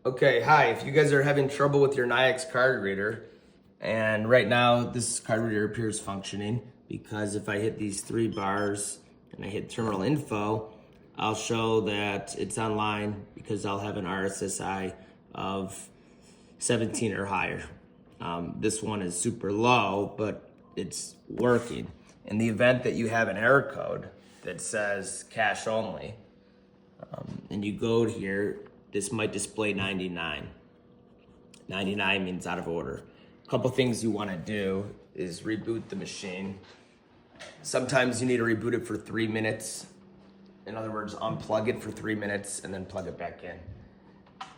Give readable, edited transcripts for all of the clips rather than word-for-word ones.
Okay, hi. If you guys are having trouble with your Nayax card reader, and right now this card reader appears functioning because if I hit these 3 bars and I hit terminal info, I'll show that it's online because I'll have an RSSI of 17 or higher. This one is super low, but it's working. In the event that you have an error code that says cash only, and you go here, this might display 99. 99 means out of order. A couple things you want to do is reboot the machine. Sometimes you need to reboot it for 3 minutes. In other words, unplug it for 3 minutes and then plug it back in.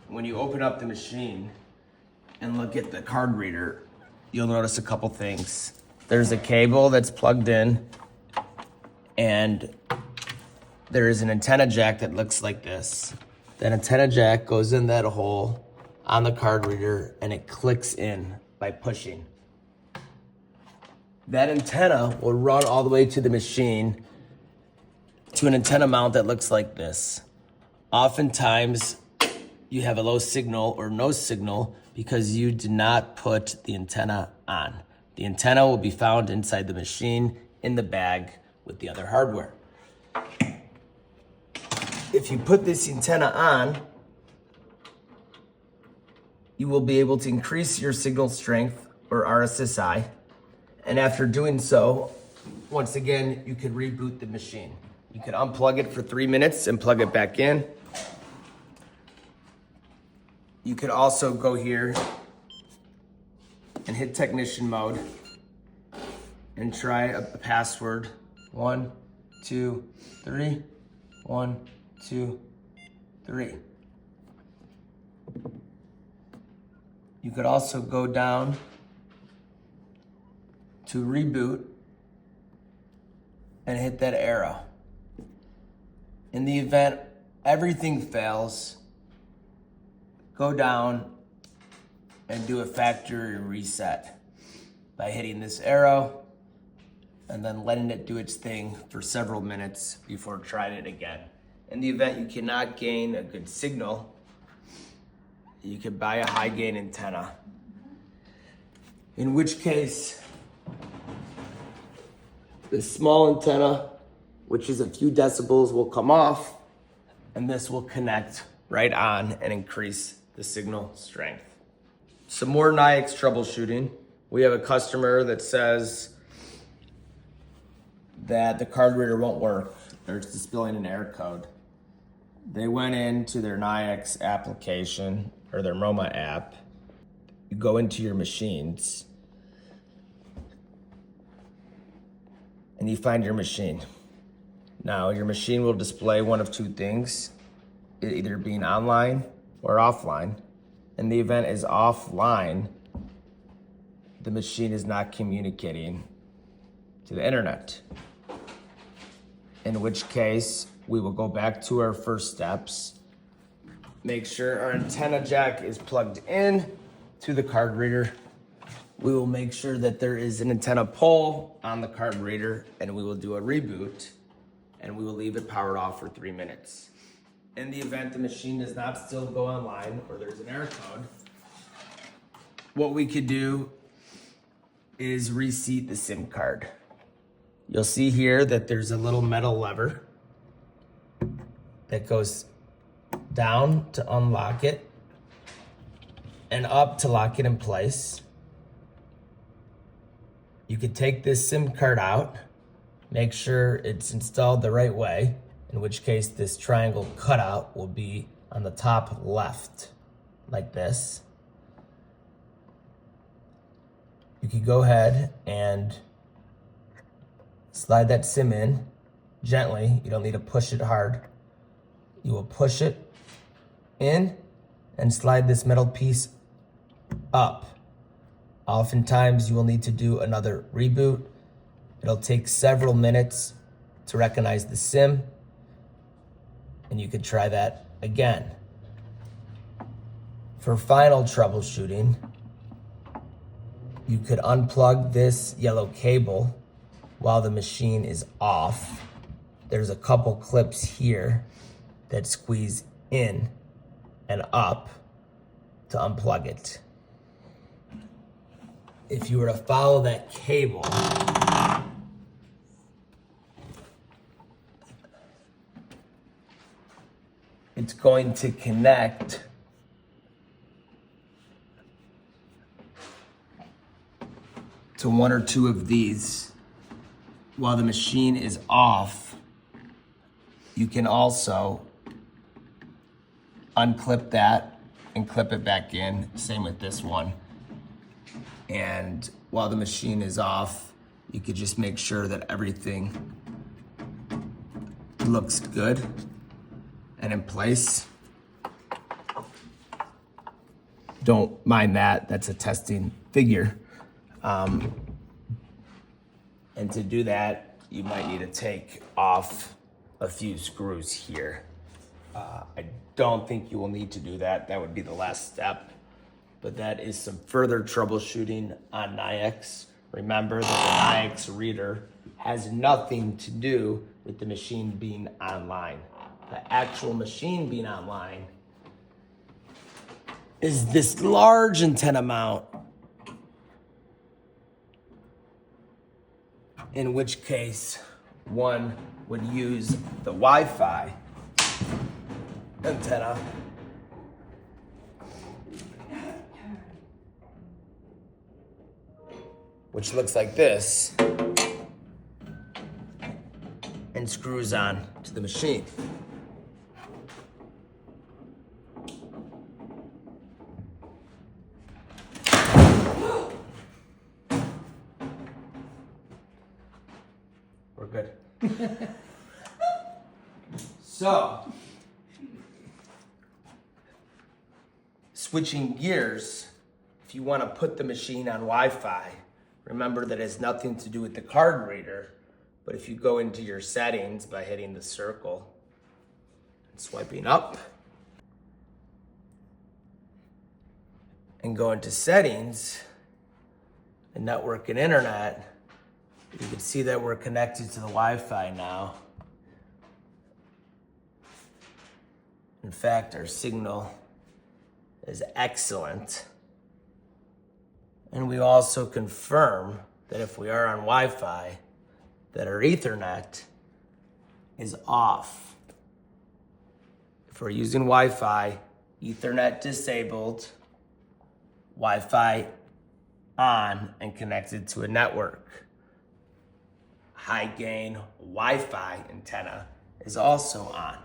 When you open up the machine and look at the card reader, you'll notice a couple things. There's a cable that's plugged in, and there is an antenna jack that looks like this. That antenna jack goes in that hole on the card reader and it clicks in by pushing. That antenna will run all the way to the machine to an antenna mount that looks like this. Oftentimes you have a low signal or no signal because you did not put the antenna on. The antenna will be found inside the machine in the bag with the other hardware. If you put this antenna on, you will be able to increase your signal strength or RSSI. And after doing so, once again, you could reboot the machine. You could unplug it for 3 minutes and plug it back in. You could also go here and hit technician mode and try a password. 1, 2, 3, 1, 2, 3. You could also go down to reboot and hit that arrow. In the event everything fails, go down and do a factory reset by hitting this arrow and then letting it do its thing for several minutes before trying it again. In the event you cannot gain a good signal, you could buy a high gain antenna. In which case, the small antenna, which is a few decibels, will come off, and this will connect right on and increase the signal strength. Some more Nayax troubleshooting. We have a customer that says that the card reader won't work, or it's displaying an error code. They went into their Nayax application or their MoMA app. You go into your machines and you find your machine. Now, your machine will display one of two things, it either being online or offline. And the event is offline, the machine is not communicating to the internet. In which case, we will go back to our first steps, make sure our antenna jack is plugged in to the card reader. We will make sure that there is an antenna pole on the card reader, and we will do a reboot, and we will leave it powered off for 3 minutes. In the event the machine does not still go online or there's an error code, what we could do is reseat the SIM card. You'll see here that there's a little metal lever that goes down to unlock it and up to lock it in place. You could take this SIM card out, make sure it's installed the right way, in which case this triangle cutout will be on the top left, like this. You could go ahead and slide that SIM in gently. You don't need to push it hard. You will push it in and slide this metal piece up. Oftentimes you will need to do another reboot. It'll take several minutes to recognize the SIM, and you could try that again. For final troubleshooting, you could unplug this yellow cable while the machine is off. There's a couple clips here that squeeze in and up. to unplug it. If you were to follow that cable, it's going to connect to one or two of these while the machine is off. You can also unclip that and clip it back in. Same with this one. And while the machine is off, you could just make sure that everything looks good and in place. Don't mind that, that's a testing figure. And to do that, you might need to take off a few screws here. I don't think you will need to do that. That would be the last step. But that is some further troubleshooting on Nayax. Remember that the Nayax reader has nothing to do with the machine being online. The actual machine being online is this large antenna mount, in which case one would use the Wi-Fi antenna which looks like this and screws on to the machine. We're good. So, switching gears, if you want to put the machine on Wi-Fi, remember that it has nothing to do with the card reader, but if you go into your settings by hitting the circle and swiping up, and go into settings and network and internet, you can see that we're connected to the Wi-Fi now. In fact, our signal is excellent. And we also confirm that if we are on Wi-Fi, that our Ethernet is off. If we're using Wi-Fi, Ethernet disabled, Wi-Fi on and connected to a network. High gain Wi-Fi antenna is also on.